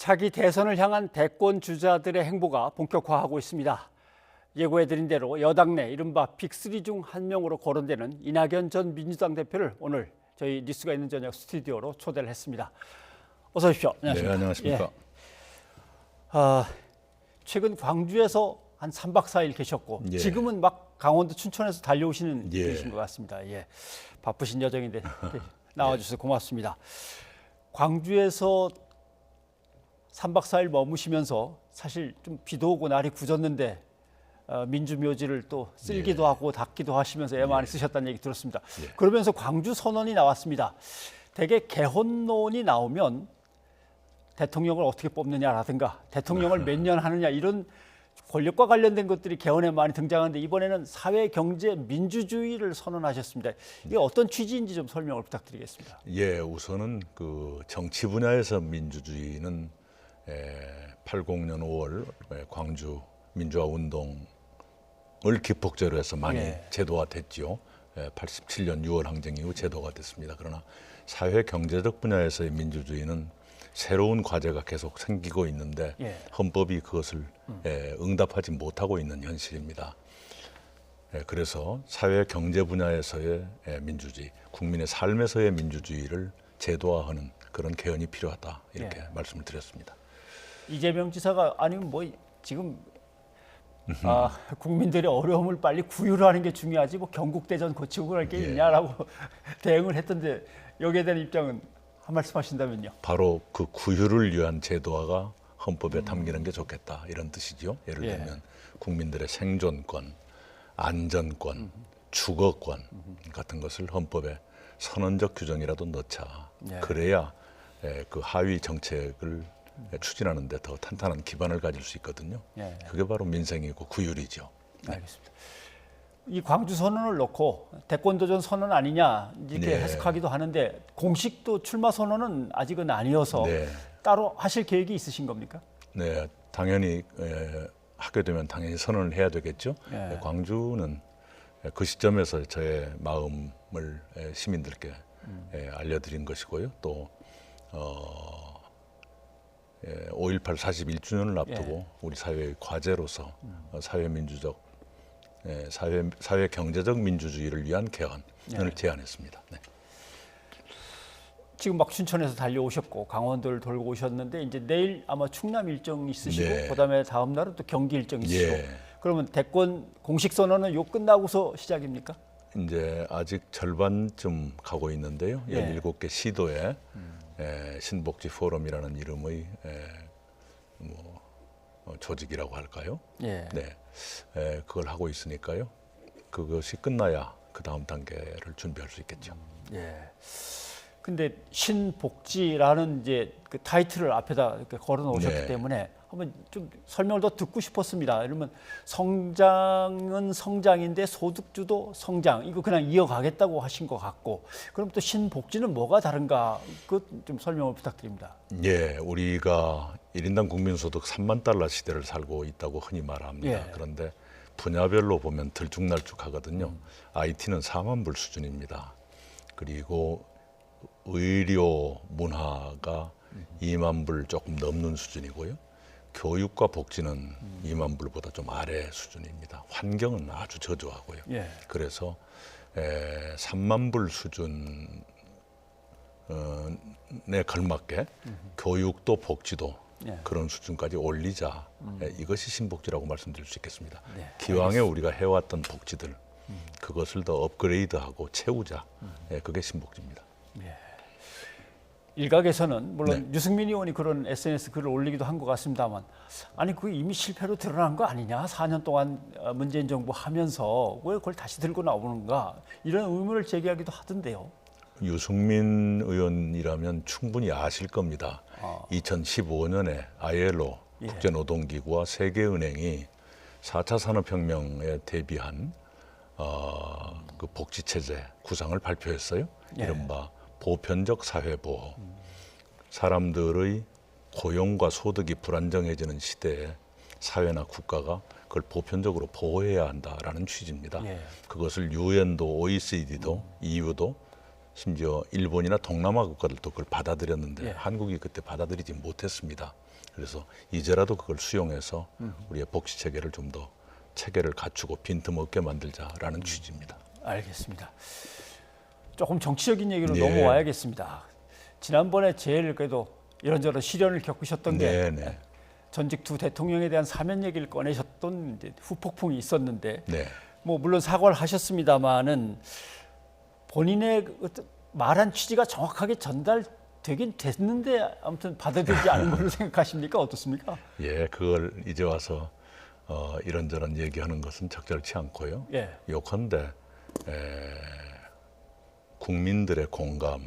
차기 대선을 향한 대권 주자들의 행보가 본격화하고 있습니다. 예고해드린 대로 여당 내 이른바 빅3 중 한 명으로 거론되는 이낙연 전 민주당 대표를 오늘 저희 뉴스가 있는 저녁 스튜디오로 초대를 했습니다. 어서 오십시오. 안녕하십니까. 네, 안녕하십니까. 최근 광주에서 한 3박 4일 계셨고 지금은 막 강원도 춘천에서 달려오시는 길이신 것 같습니다. 바쁘신 여정인데 나와주셔서 고맙습니다. 광주에서 3박 4일 머무시면서 사실 좀 비도 오고 날이 굳었는데 민주묘지를 또 쓸기도 하고 닦기도 하시면서 애 많이 쓰셨다는 얘기 들었습니다. 그러면서 광주 선언이 나왔습니다. 대개 개헌론이 나오면 대통령을 어떻게 뽑느냐라든가 대통령을 몇 년 하느냐 이런 권력과 관련된 것들이 개헌에 많이 등장하는데 이번에는 사회, 경제, 민주주의를 선언하셨습니다. 이게 어떤 취지인지 좀 설명을 부탁드리겠습니다. 우선은 그 정치 분야에서 민주주의는 80년 5월 광주 민주화 운동을 기폭제로 해서 많이 제도화됐지요. 87년 6월 항쟁 이후 제도가 됐습니다. 그러나 사회 경제적 분야에서의 민주주의는 새로운 과제가 계속 생기고 있는데 헌법이 그것을 응답하지 못하고 있는 현실입니다. 그래서 사회 경제 분야에서의 민주주의, 국민의 삶에서의 민주주의를 제도화하는 그런 개헌이 필요하다 이렇게 말씀을 드렸습니다. 이재명 지사가 아니면 뭐 지금 국민들의 어려움을 빨리 구휼을 하는 게 중요하지 뭐 경국대전 고치고 그럴 게 있냐라고 대응을 했던데 여기에 대한 입장은 한 말씀 하신다면요. 바로 그 구휼을 위한 제도화가 헌법에 담기는 게 좋겠다 이런 뜻이죠. 예를 들면 국민들의 생존권, 안전권, 주거권 같은 것을 헌법에 선언적 규정이라도 넣자. 그래야 그 하위 정책을 추진하는 데 더 탄탄한 기반을 가질 수 있거든요. 그게 바로 민생이고 구휼이죠. 알겠습니다. 이 광주 선언을 놓고 대권 도전 선언 아니냐 이렇게 해석하기도 하는데 공식 또 출마 선언은 아직은 아니어서 따로 하실 계획이 있으신 겁니까? 네, 당연히 하게 되면 당연히 선언을 해야 되겠죠. 광주는 그 시점에서 저의 마음을 시민들께 알려드린 것이고요. 또 5.18 41주년을 앞두고 우리 사회의 과제로서 사회민주적 사회 경제적 민주주의를 위한 개헌을 제안했습니다. 지금 막 춘천에서 달려오셨고 강원도를 돌고 오셨는데 이제 내일 아마 충남 일정 있으시고 그다음에 다음 날은 또 경기 일정 있으시고 그러면 대권 공식 선언은 요 끝나고서 시작입니까? 이제 아직 절반쯤 가고 있는데요. 17개 시도에 신복지 포럼이라는 이름의 조직이라고 할까요? 그걸 하고 있으니까요. 그것이 끝나야 그 다음 단계를 준비할 수 있겠죠. 근데 신복지라는 이제 그 타이틀을 앞에다 이렇게 걸어 놓으셨기 때문에 한번 좀 설명을 더 듣고 싶었습니다. 이러면 성장은 성장인데 소득주도 성장 이거 그냥 이어가겠다고 하신 것 같고 그럼 또 신복지는 뭐가 다른가 그 좀 설명을 부탁드립니다. 우리가 1인당 국민소득 3만 달러 시대를 살고 있다고 흔히 말합니다. 그런데 분야별로 보면 들쭉날쭉하거든요. IT는 4만 불 수준입니다. 그리고 의료, 문화가 2만 불 조금 넘는 수준이고요. 교육과 복지는 2만 불보다 좀 아래 수준입니다. 환경은 아주 저조하고요. 그래서 3만 불 수준에 걸맞게 교육도 복지도 그런 수준까지 올리자. 이것이 신복지라고 말씀드릴 수 있겠습니다. 기왕에 우리가 해왔던 복지들 그것을 더 업그레이드하고 채우자. 그게 신복지입니다. 일각에서는 물론 유승민 의원이 그런 SNS 글을 올리기도 한 것 같습니다만 아니 그게 이미 실패로 드러난 거 아니냐 4년 동안 문재인 정부 하면서 왜 그걸 다시 들고 나오는가 이런 의문을 제기하기도 하던데요. 유승민 의원이라면 충분히 아실 겁니다. 2015년에 ILO 국제노동기구와 세계은행이 4차 산업혁명에 대비한 그 복지체제 구상을 발표했어요. 이른바 보편적 사회보호. 사람들의 고용과 소득이 불안정해지는 시대에 사회나 국가가 그걸 보편적으로 보호해야 한다라는 취지입니다. 그것을 유엔도 OECD도 EU도 심지어 일본이나 동남아 국가들도 그걸 받아들였는데 예. 한국이 그때 받아들이지 못했습니다. 그래서 이제라도 그걸 수용해서 우리의 복지 체계를 좀 더 체계를 갖추고 빈틈없게 만들자라는 취지입니다. 알겠습니다. 조금 정치적인 얘기로 예. 넘어와야겠습니다. 지난번에 제일 그래도 이런저런 시련을 겪으셨던 게 네. 전직 두 대통령에 대한 사면 얘기를 꺼내셨던 이제 후폭풍이 있었는데 네. 뭐 물론 사과를 하셨습니다마는 본인의 말한 취지가 정확하게 전달되긴 됐는데 아무튼 받아들이지 않은 걸로 생각하십니까? 어떻습니까? 예, 그걸 이제 와서 이런저런 얘기하는 것은 적절치 않고요. 예. 요컨대 국민들의 공감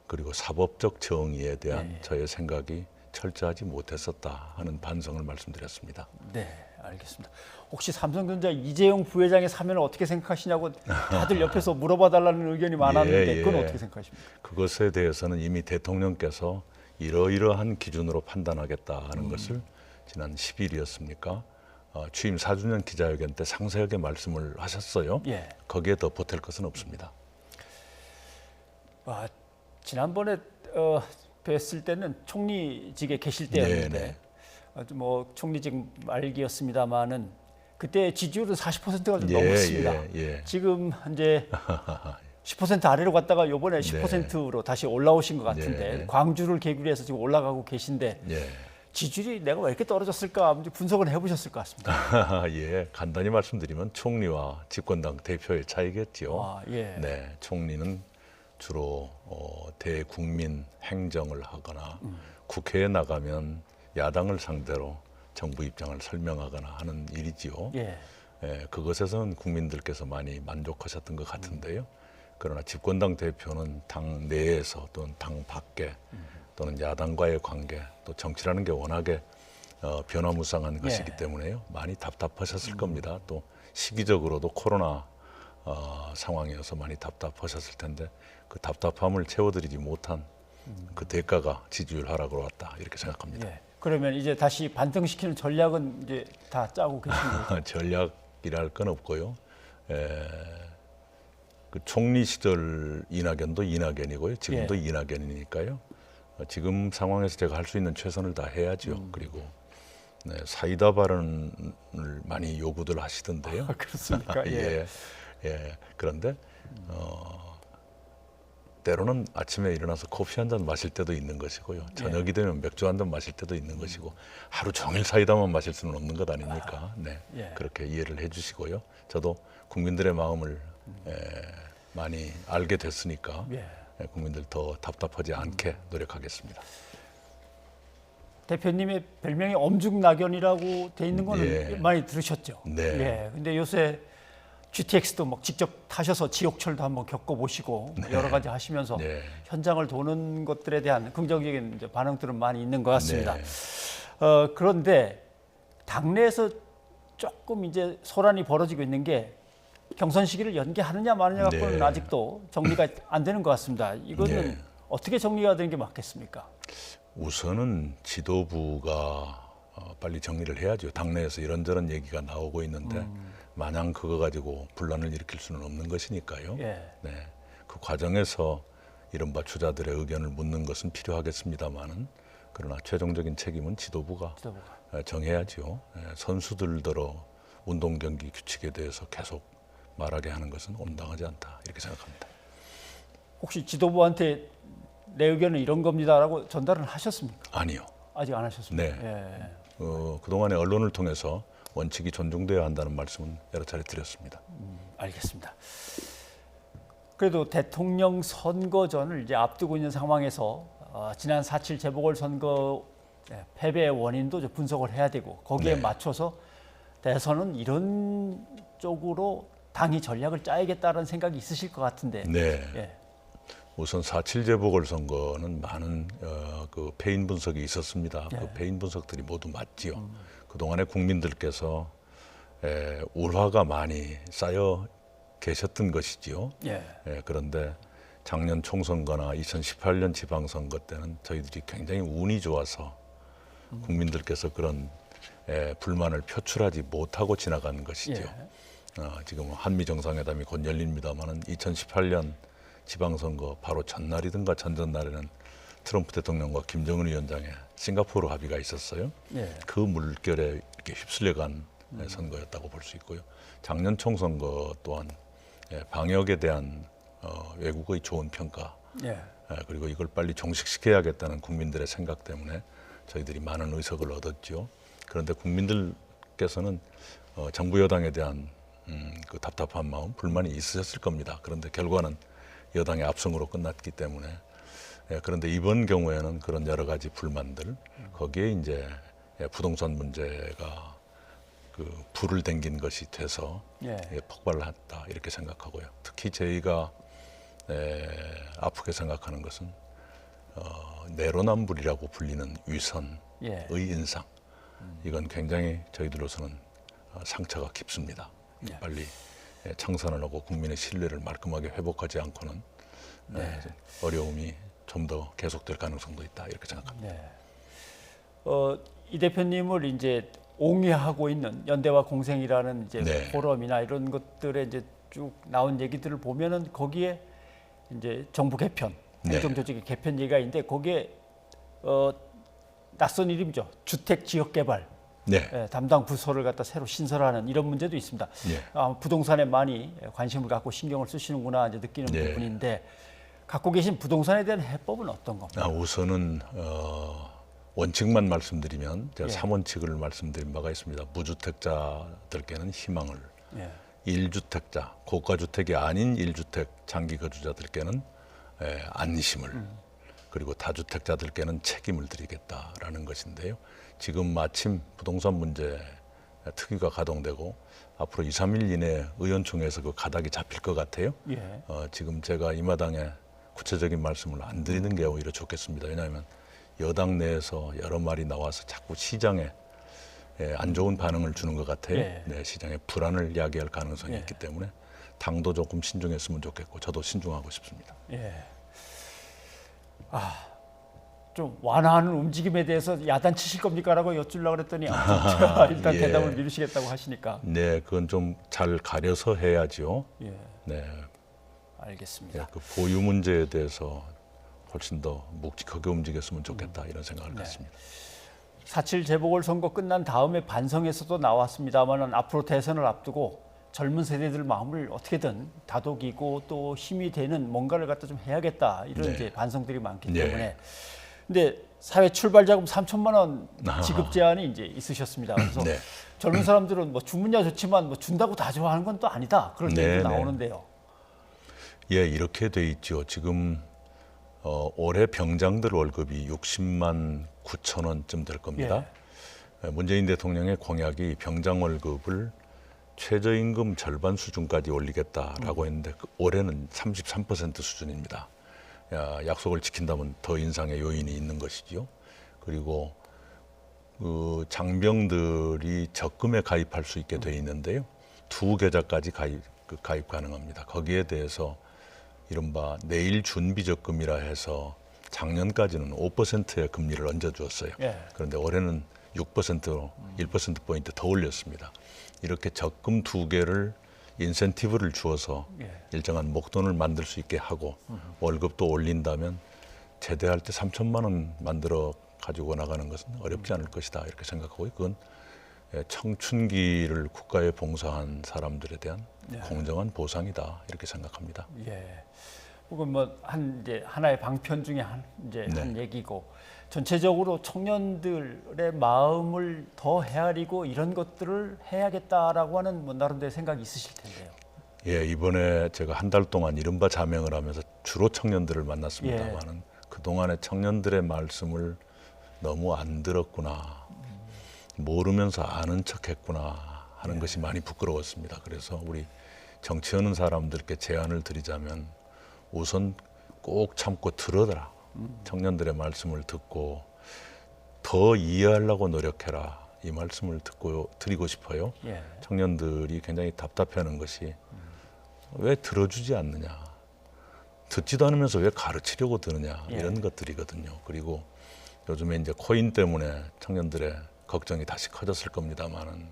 그리고 사법적 정의에 대한 저의 생각이 철저하지 못했었다 하는 반성을 말씀드렸습니다. 네, 알겠습니다. 혹시 삼성전자 이재용 부회장의 사면을 어떻게 생각하시냐고 다들 옆에서 물어봐달라는 의견이 많았는데 그건 어떻게 생각하십니까? 그것에 대해서는 이미 대통령께서 이러이러한 기준으로 판단하겠다 하는 것을 지난 10일이었습니까? 취임 4주년 기자회견 때 상세하게 말씀을 하셨어요. 예. 거기에 더 보탤 것은 없습니다. 지난번에 뵀을 때는 총리직에 계실 때였는데 뭐 총리직 말기였습니다마는 그때 지지율은 40%가 좀 넘었습니다. 예. 지금 이제 10% 아래로 갔다가 이번에 10%로 다시 올라오신 것 같은데 광주를 계기로 해서 지금 올라가고 계신데 지지율이 내가 왜 이렇게 떨어졌을까 분석을 해보셨을 것 같습니다. 예, 간단히 말씀드리면 총리와 집권당 대표의 차이겠지요. 예. 네, 총리는 주로 대국민 행정을 하거나 국회에 나가면 야당을 상대로 정부 입장을 설명하거나 하는 일이지요. 예. 그것에서는 국민들께서 많이 만족하셨던 것 같은데요. 그러나 집권당 대표는 당 내에서 또는 당 밖에 또는 야당과의 관계 또 정치라는 게 워낙에 변화무쌍한 것이기 때문에요. 많이 답답하셨을 겁니다. 또 시기적으로도 코로나 상황이어서 많이 답답하셨을 텐데 그 답답함을 채워드리지 못한 그 대가가 지지율 하락으로 왔다 이렇게 생각합니다. 예. 그러면 이제 다시 반등시키는 전략은 이제 다 짜고 계십니까? 전략이랄 건 없고요. 그 총리 시절 이낙연도 이낙연이고요. 지금도 이낙연이니까요. 지금 상황에서 제가 할 수 있는 최선을 다 해야죠. 그리고 사이다 발언을 많이 요구들 하시던데요. 그렇습니까? 예. 그런데 때로는 아침에 일어나서 커피 한 잔 마실 때도 있는 것이고요. 저녁이 되면 맥주 한 잔 마실 때도 있는 것이고 하루 종일 사이다만 마실 수는 없는 것 아닙니까? 그렇게 이해를 해주시고요. 저도 국민들의 마음을 많이 알게 됐으니까 국민들 더 답답하지 않게 노력하겠습니다. 대표님의 별명이 엄중낙연이라고 돼 있는 거는 많이 들으셨죠? 네. 근데 요새 GTX도 막 직접 타셔서 지옥철도 한번 겪어보시고 여러 가지 하시면서 현장을 도는 것들에 대한 긍정적인 이제 반응들은 많이 있는 것 같습니다. 그런데 당내에서 조금 이제 소란이 벌어지고 있는 게 경선 시기를 연기하느냐 마느냐 갖고는 아직도 정리가 안 되는 것 같습니다. 이거는 어떻게 정리가 되는 게 맞겠습니까? 우선은 지도부가 빨리 정리를 해야죠. 당내에서 이런저런 얘기가 나오고 있는데 마냥 그거 가지고 분란을 일으킬 수는 없는 것이니까요. 그 과정에서 이른바 주자들의 의견을 묻는 것은 필요하겠습니다마는 그러나 최종적인 책임은 지도부가 정해야죠. 선수들더러 운동 경기 규칙에 대해서 계속 말하게 하는 것은 온당하지 않다 이렇게 생각합니다. 혹시 지도부한테 내 의견은 이런 겁니다라고 전달을 하셨습니까? 아니요. 아직 안 하셨습니까? 그동안에 언론을 통해서 원칙이 존중돼야 한다는 말씀은 여러 차례 드렸습니다. 알겠습니다. 그래도 대통령 선거전을 이제 앞두고 있는 상황에서 지난 4.7 재보궐선거 패배의 원인도 분석을 해야 되고 거기에 맞춰서 대선은 이런 쪽으로 당이 전략을 짜야겠다는 생각이 있으실 것 같은데. 우선 4.7 재보궐선거는 많은 그 패인 분석이 있었습니다. 그 패인 분석들이 모두 맞지요. 그동안에 국민들께서 울화가 많이 쌓여 계셨던 것이지요. 그런데 작년 총선거나 2018년 지방선거 때는 저희들이 굉장히 운이 좋아서 국민들께서 그런 불만을 표출하지 못하고 지나간 것이죠. 지금 한미 정상회담이 곧 열립니다만은 2018년 지방선거 바로 전날이든가 전전날에는 트럼프 대통령과 김정은 위원장의 싱가포르 합의가 있었어요. 예. 그 물결에 이렇게 휩쓸려간 선거였다고 볼 수 있고요. 작년 총선거 또한 방역에 대한 외국의 좋은 평가, 예. 그리고 이걸 빨리 종식시켜야겠다는 국민들의 생각 때문에 저희들이 많은 의석을 얻었죠. 그런데 국민들께서는 정부 여당에 대한 그 답답한 마음, 불만이 있으셨을 겁니다. 그런데 결과는 여당의 압승으로 끝났기 때문에 그런데 이번 경우에는 그런 여러 가지 불만들 거기에 이제 부동산 문제가 그 불을 댕긴 것이 돼서 폭발을 했다 이렇게 생각하고요. 특히 저희가 아프게 생각하는 것은 내로남불이라고 불리는 위선의 인상 이건 굉장히 저희들로서는 상처가 깊습니다. 빨리 청산을 하고 국민의 신뢰를 말끔하게 회복하지 않고는 어려움이 좀 더 계속될 가능성도 있다 이렇게 생각합니다. 이 대표님을 이제 옹이하고 있는 연대와 공생이라는 이제 포럼이나 이런 것들에 이제 쭉 나온 얘기들을 보면은 거기에 이제 정부 개편, 행정조직의 개편 얘기가 있는데 거기에 낯선 이름이죠. 주택 지역 개발 담당 부서를 갖다 새로 신설하는 이런 문제도 있습니다. 부동산에 많이 관심을 갖고 신경을 쓰시는구나 이제 느끼는 부분인데 갖고 계신 부동산에 대한 해법은 어떤 겁니까? 우선은 원칙만 말씀드리면 제가 3원칙을 말씀드린 바가 있습니다. 무주택자들께는 희망을, 1주택자, 고가주택이 아닌 1주택 장기 거주자들께는 안심을, 그리고 다주택자들께는 책임을 드리겠다라는 것인데요. 지금 마침 부동산 문제 특위가 가동되고 앞으로 2, 3일 이내에 의원총회에서 그 가닥이 잡힐 것 같아요. 지금 제가 이 마당에 구체적인 말씀을 안 드리는 게 오히려 좋겠습니다. 왜냐하면 여당 내에서 여러 말이 나와서 자꾸 시장에 안 좋은 반응을 주는 것 같아요. 시장에 불안을 야기할 가능성이 있기 때문에 당도 조금 신중했으면 좋겠고 저도 신중하고 싶습니다. 좀 완화하는 움직임에 대해서 야단치실 겁니까라고 여쭈려고 그랬더니 제가 일단 대답을 미루시겠다고 하시니까. 그건 좀 잘 가려서 해야죠. 알겠습니다. 그 보유 문제에 대해서 훨씬 더 묵직하게 움직였으면 좋겠다 이런 생각을 갖습니다. 4.7 재보궐선거 끝난 다음에 반성에서도 나왔습니다만 앞으로 대선을 앞두고 젊은 세대들 마음을 어떻게든 다독이고 또 힘이 되는 뭔가를 갖다 좀 해야겠다 이런 이제 반성들이 많기 때문에 근데 사회 출발자금 3천만 원 지급 제한이 이제 있으셨습니다. 그래서 젊은 사람들은 뭐 주면야 좋지만 뭐 준다고 다 좋아하는 건 또 아니다 그런 얘기도 나오는데요. 이렇게 돼 있죠. 지금 올해 병장들 월급이 60만 9천 원쯤 될 겁니다. 문재인 대통령의 공약이 병장 월급을 최저임금 절반 수준까지 올리겠다라고 했는데 올해는 33% 수준입니다. 약속을 지킨다면 더 인상의 요인이 있는 것이죠. 그리고 그 장병들이 적금에 가입할 수 있게 돼 있는데요. 2계좌까지 가입 가능합니다. 거기에 대해서 이른바 내일 준비적금이라 해서 작년까지는 5%의 금리를 얹어주었어요. 그런데 올해는 6%로 1%포인트 더 올렸습니다. 이렇게 적금 2개를 인센티브를 주어서 일정한 목돈을 만들 수 있게 하고 월급도 올린다면 제대할 때 3천만 원 만들어 가지고 나가는 것은 어렵지 않을 것이다 이렇게 생각하고 그건 청춘기를 국가에 봉사한 사람들에 대한 공정한 보상이다 이렇게 생각합니다. 혹은 뭐 이제 하나의 방편 중에 한 얘기고 전체적으로 청년들의 마음을 더 헤아리고 이런 것들을 해야겠다라고 하는 뭐 나름대로 생각이 있으실 텐데요. 이번에 제가 한 달 동안 이른바 자명을 하면서 주로 청년들을 만났습니다만은 그동안의 청년들의 말씀을 너무 안 들었구나, 모르면서 아는 척했구나 하는 것이 많이 부끄러웠습니다. 그래서 우리 정치하는 사람들께 제안을 드리자면 우선 꼭 참고 들어라. 청년들의 말씀을 듣고 더 이해하려고 노력해라. 이 말씀을 드리고 싶어요. 청년들이 굉장히 답답해하는 것이 왜 들어주지 않느냐, 듣지도 않으면서 왜 가르치려고 드느냐 이런 것들이거든요. 그리고 요즘에 이제 코인 때문에 청년들의 걱정이 다시 커졌을 겁니다만은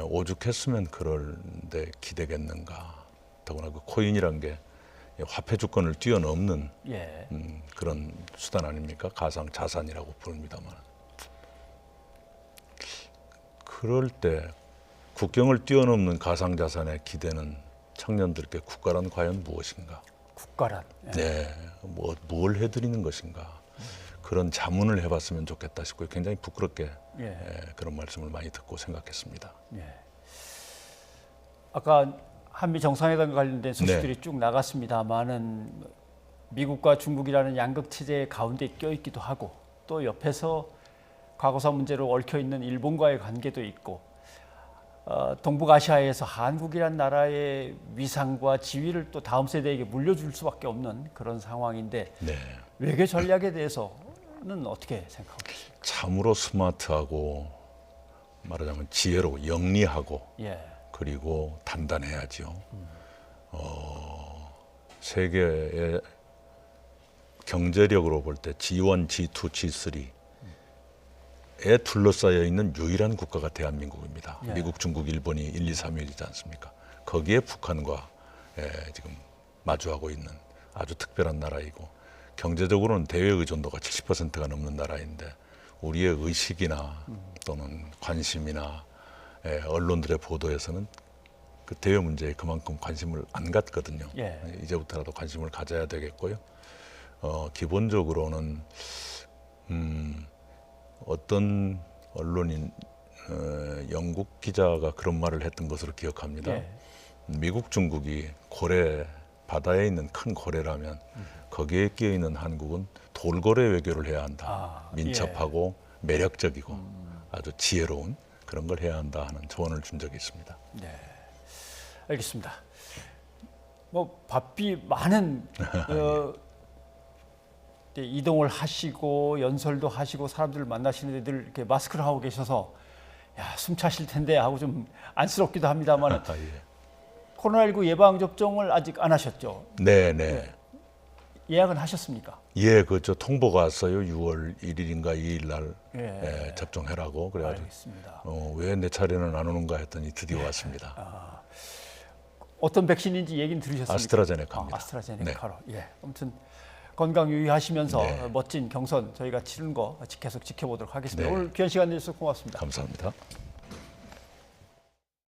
오죽했으면 그런데 기대겠는가. 더구나 그 코인이란 게 화폐 주권을 뛰어넘는 예. 그런 수단 아닙니까? 가상 자산이라고 부릅니다만. 그럴 때 국경을 뛰어넘는 가상 자산의 기대는 청년들께 국가란 과연 무엇인가? 국가란. 예. 네, 뭘 해드리는 것인가? 그런 자문을 해봤으면 좋겠다 싶고 굉장히 부끄럽게 그런 말씀을 많이 듣고 생각했습니다. 예. 아까 한미 정상회담과 관련된 소식들이 쭉 나갔습니다만은 미국과 중국이라는 양극 체제 가운데 껴있기도 하고 또 옆에서 과거사 문제로 얽혀 있는 일본과의 관계도 있고 동북아시아에서 한국이란 나라의 위상과 지위를 또 다음 세대에게 물려줄 수밖에 없는 그런 상황인데 네. 외교 전략에 대해서는 어떻게 생각하십니까? 참으로 스마트하고 말하자면 지혜로고 영리하고 예. 그리고 단단해야죠. 세계의 경제력으로 볼 때 G1, G2, G3에 둘러싸여 있는 유일한 국가가 대한민국입니다. 예. 미국, 중국, 일본이 1, 2, 3위이지 않습니까? 거기에 북한과 지금 마주하고 있는 아주 특별한 나라이고 경제적으로는 대외 의존도가 70%가 넘는 나라인데 우리의 의식이나 또는 관심이나 언론들의 보도에서는 그 대외 문제에 그만큼 관심을 안 갖거든요. 예. 이제부터라도 관심을 가져야 되겠고요. 기본적으로는 어떤 언론인 영국 기자가 그런 말을 했던 것으로 기억합니다. 예. 미국, 중국이 고래 바다에 있는 큰 고래라면 거기에 끼어 있는 한국은 돌고래 외교를 해야 한다. 민첩하고 매력적이고 아주 지혜로운 그런 걸 해야 한다 하는 조언을 준 적이 있습니다. 네, 알겠습니다. 뭐 바삐 많은 이동을 하시고 연설도 하시고 사람들을 만나시는데 늘 이렇게 마스크를 하고 계셔서 야, 숨 차실 텐데 하고 좀 안쓰럽기도 합니다만 예. 코로나19 예방 접종을 아직 안 하셨죠? 네. 예약은 하셨습니까? 예, 그저 통보가 왔어요. 6월 1일인가 2일 날 접종해라고. 그래가지고 알겠습니다. 왜 내 차례는 안 오는가 했더니 드디어 왔습니다. 어떤 백신인지 얘기는 들으셨습니까? 아스트라제네카입니다. 아스트라제네카로. 예. 아무튼 건강 유의하시면서 멋진 경선 저희가 치르는 거 계속 지켜보도록 하겠습니다. 네. 오늘 귀한 시간 내주셔서 고맙습니다. 감사합니다.